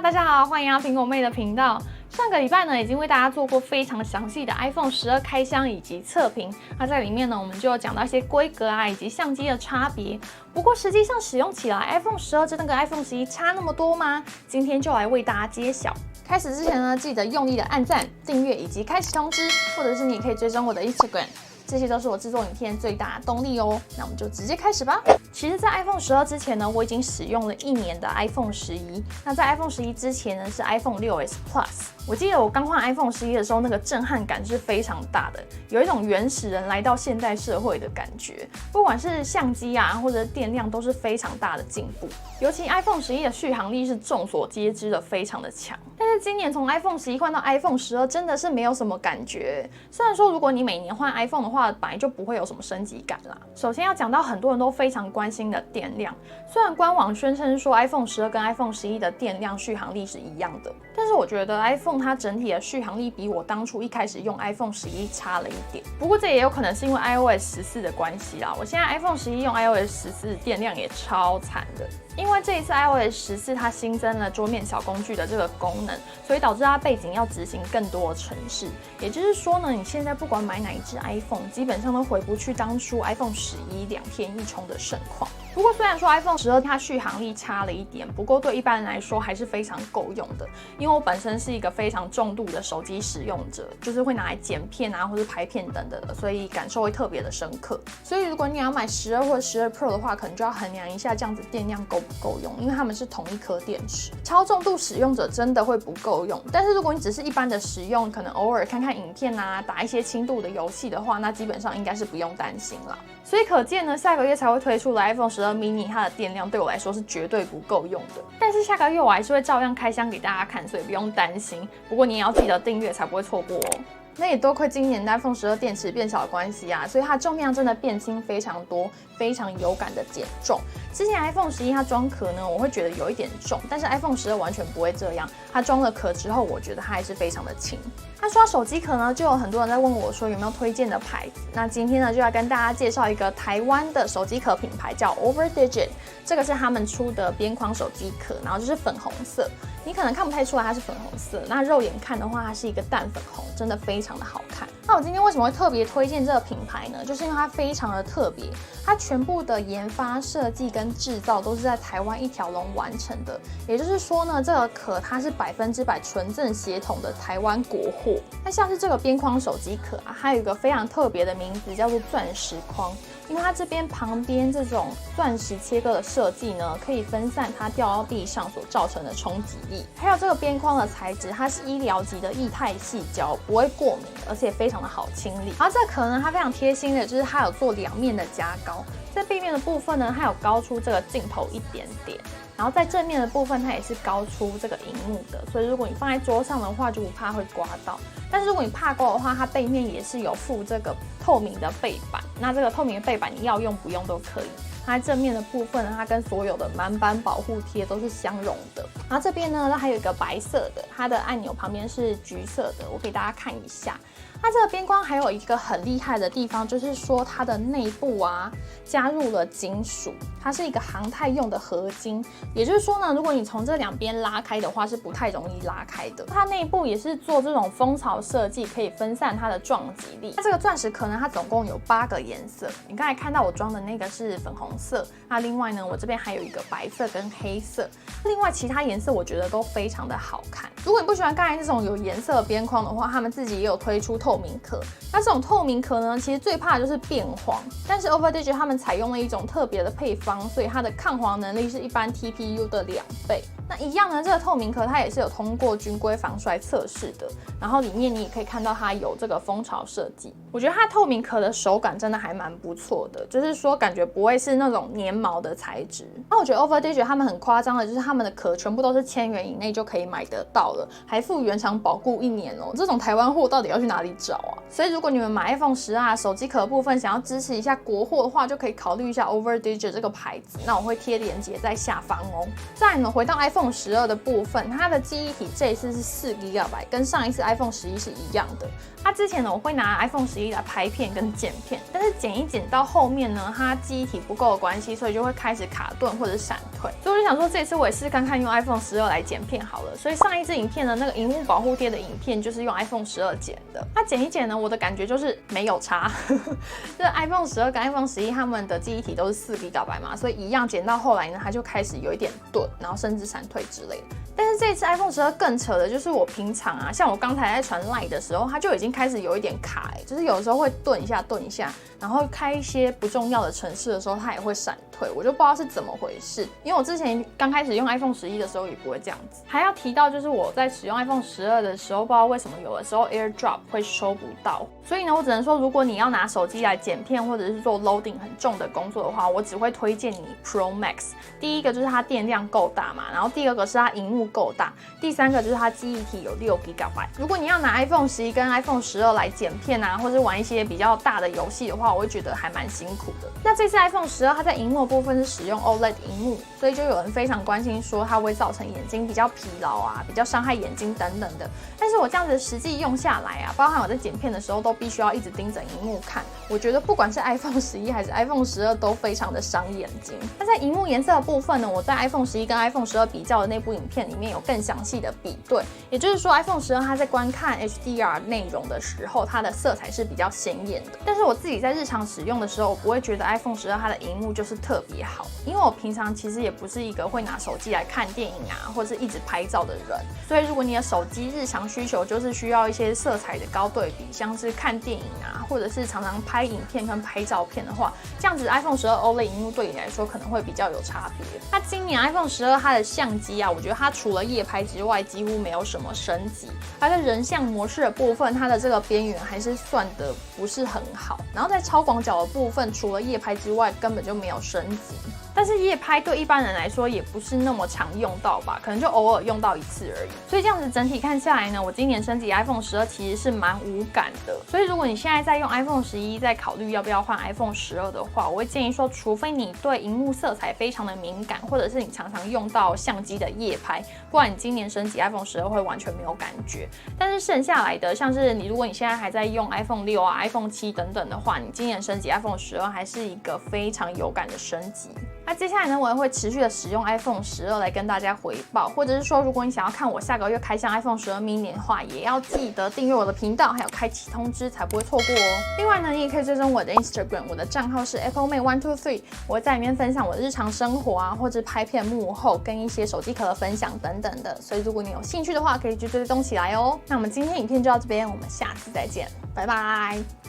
大家好，欢迎来到苹果妹的频道。上个礼拜呢，已经为大家做过非常详细的 iPhone 12开箱以及测评。那在里面呢，我们就有讲到一些规格啊，以及相机的差别。不过实际上使用起来 ，iPhone 12真的跟 iPhone 11差那么多吗？今天就来为大家揭晓。开始之前呢，记得用力的按赞、订阅以及开启通知，或者是你也可以追踪我的 Instagram。这些都是我制作影片最大的动力哦。那我们就直接开始吧。其实，在 iPhone 12之前呢，我已经使用了1年的 iPhone 11。那在 iPhone 11之前呢，是 iPhone 6s Plus。我记得我刚换 iPhone 11的时候，那个震撼感是非常大的，有一种原始人来到现代社会的感觉。不管是相机啊，或者电量，都是非常大的进步。尤其 iPhone 11的续航力是众所皆知的，非常的强。但是今年从 iPhone 11换到 iPhone 12，真的是没有什么感觉。虽然说，如果你每年换 iPhone 的话，本来就不会有什么升级感啦。首先要讲到很多人都非常关心的电量，虽然官网宣称说 iPhone 12跟 iPhone 11的电量续航力是一样的，但是我觉得 iPhone 它整体的续航力比我当初一开始用 iPhone 11差了一点。不过这也有可能是因为 iOS 14的关系啦。我现在 iPhone 11用 iOS 14电量也超惨的。因为这一次 iOS 14它新增了桌面小工具的这个功能，所以导致它背景要执行更多的程式。也就是说呢，你现在不管买哪一只 iPhone， 基本上都回不去当初 iPhone 11两片一冲的盛况。不过虽然说 iPhone 12它续航力差了一点，不过对一般人来说还是非常够用的。因为我本身是一个非常重度的手机使用者，就是会拿来剪片啊或者拍片等等的，所以感受会特别的深刻。所以如果你要买12或者12 Pro 的话，可能就要衡量一下这样子电量够不够用，因为它们是同一颗电池。超重度使用者真的会不够用，但是如果你只是一般的使用，可能偶尔看看影片啊，打一些轻度的游戏的话，那基本上应该是不用担心啦。所以可见呢，下个月才会推出的 iPhone 12 mini， 它的电量对我来说是绝对不够用的。但是下个月我还是会照样开箱给大家看，所以不用担心。不过你也要记得订阅，才不会错过哦。那也多亏今年的 iPhone 12电池变小的关系啊，所以它重量真的变轻非常多，非常有感的减重。之前 iPhone 11它装壳呢，我会觉得有一点重，但是 iPhone 12完全不会这样。它装了壳之后，我觉得它还是非常的轻。那说到手机壳呢，就有很多人在问我说有没有推荐的牌子。那今天呢，就来跟大家介绍一个台湾的手机壳品牌，叫 OverDigit。这个是他们出的边框手机壳，然后就是粉红色。你可能看不太出来它是粉红色，那肉眼看的话，它是一个淡粉红，真的非常的好看。那我今天为什么会特别推荐这个品牌呢？就是因为它非常的特别，它全部的研发、设计跟制造都是在台湾一条龙完成的。也就是说呢，这个壳它是100%纯正血统的台湾国货。那像是这个边框手机壳啊，它有一个非常特别的名字，叫做钻石框。因为它这边旁边这种钻石切割的设计呢，可以分散它掉到地上所造成的冲击力。还有这个边框的材质，它是医疗级的液态矽胶，不会过敏，而且非常的好清理。然后这个壳呢，它非常贴心的，就是它有做2面的夹高，在背面的部分呢，它有高出这个镜头一点点。然后在正面的部分，它也是高出这个萤幕的，所以如果你放在桌上的话，就不怕会刮到。但是如果你怕刮的话，它背面也是有附这个透明的背板，那这个透明的背板你要用不用都可以。它正面的部分呢，它跟所有的满版保护贴都是相容的。然后这边呢，它还有一个白色的，它的按钮旁边是橘色的，我给大家看一下。它这个边框还有一个很厉害的地方，就是说它的内部啊加入了金属，它是一个航太用的合金。也就是说呢，如果你从这2边拉开的话，是不太容易拉开的。它内部也是做这种蜂巢设计，可以分散它的撞击力。那这个钻石壳呢，它总共有8个颜色。你刚才看到我装的那个是粉红色，那另外呢，我这边还有一个白色跟黑色。另外其他颜色我觉得都非常的好看。如果你不喜欢刚才这种有颜色的边框的话，他们自己也有推出透明壳。那这种透明壳呢，其实最怕的就是变黄，但是 OverDigit 他们采用了一种特别的配方，所以它的抗黄能力是一般 TPU 的2倍。那一样呢，这个透明壳它也是有通过军规防摔测试的，然后里面你也可以看到它有这个蜂巢设计。我觉得它透明壳的手感真的还蛮不错的，就是说感觉不会是那种粘毛的材质。那我觉得 OverDigit 他们很夸张的，就是他们的壳全部都是1000元以内就可以买得到了，还附原厂保固1年哦。这种台湾货到底要去哪里照啊。所以如果你们买 iPhone 12手机壳部分想要支持一下国货的话，就可以考虑一下 Overdigit 这个牌子。那我会贴链接在下方哦。再来呢，回到 iPhone 12的部分，它的记忆体这一次是4GB，跟上一次 iPhone 11是一样的。它之前呢，我会拿 iPhone 11来拍片跟剪片，但是剪一剪到后面呢，它记忆体不够的关系，所以就会开始卡顿或者闪退。所以我就想说，这次我也试看看用 iPhone 12来剪片好了。所以上一支影片的那个萤幕保护贴的影片就是用 iPhone 12剪的。它剪一剪呢，我的感觉就是没有差，就是 iPhone 12跟 iPhone 11它们的记忆体都是4GB 嘛，所以一样剪到后来呢，它就开始有一点顿，然后甚至闪退之类的。但是这一次 iPhone 12更扯的就是我平常啊，像我刚才在传 LINE 的时候，它就已经开始有一点卡，就是有时候会顿一下，然后开一些不重要的程式的时候，它也会闪退，我就不知道是怎么回事。因为我之前刚开始用 iPhone 11的时候也不会这样子。还要提到就是我在使用 iPhone 12的时候，不知道为什么有的时候 AirDrop 会收不到，所以呢，我只能说，如果你要拿手机来剪片或者是做 loading 很重的工作的话，我只会推荐你 Pro Max。第一个就是它电量够大嘛，然后第二个是它萤幕够大，第三个就是它记忆体有6GB。如果你要拿 iPhone 11跟 iPhone 12来剪片啊，或者玩一些比较大的游戏的话，我会觉得还蛮辛苦的。那这次 iPhone 12它在萤幕部分是使用 OLED 萤幕，所以就有人非常关心说它会造成眼睛比较疲劳啊，比较伤害眼睛等等的。但是我这样子实际用下来啊，包含我在剪片的时候都必须要一直盯着萤幕看，我觉得不管是 iPhone 11还是 iPhone 12都非常的伤眼睛。那在萤幕颜色的部分呢，我在 iPhone 11跟 iPhone 12比较的那部影片里面有更详细的比对，也就是说 iPhone 12它在观看 HDR 内容的时候，它的色彩是比较显眼的。但是我自己在日常使用的时候，我不会觉得 iPhone 12它的萤幕就是特别好，因为我平常其实也不是一个会拿手机来看电影啊，或者是一直拍照的人。所以如果你的手机日常需求就是需要一些色彩的高对比，像是看电影啊，或者是常常拍影片跟拍照片的话，这样子 iPhone 12 OLED 萤幕对你来说可能会比较有差别。那今年 iPhone 12它的相机啊，我觉得它除了夜拍之外，几乎没有什么升级。它在人像模式的部分，它的这个边缘还是算的不是很好。然后在超广角的部分，除了夜拍之外，根本就没有升级。但是夜拍对一般人来说也不是那么常用到吧，可能就偶尔用到一次而已。所以这样子整体看下来呢，我今年升级 iPhone 12其实是蛮无感的。所以如果你现在在用 iPhone 11，在考虑要不要换 iPhone 12的话，我会建议说，除非你对萤幕色彩非常的敏感，或者是你常常用到相机的夜拍，不然你今年升级 iPhone 12会完全没有感觉。但是剩下来的，像是如果你现在还在用 iPhone 6啊、iPhone 7等等的话，你今年升级 iPhone 12还是一个非常有感的升级。那接下来呢，我也会持续的使用 iPhone 12来跟大家回报，或者是说，如果你想要看我下个月开箱 iPhone 12 mini 的话，也要记得订阅我的频道，还有开启通知，才不会错过哦。另外呢，你也可以追踪我的 Instagram， 我的账号是 applemate123，我会在里面分享我的日常生活啊，或者拍片幕后跟一些手机壳的分享等等的，所以如果你有兴趣的话，可以去追踪起来哦。那我们今天影片就到这边，我们下次再见，拜拜。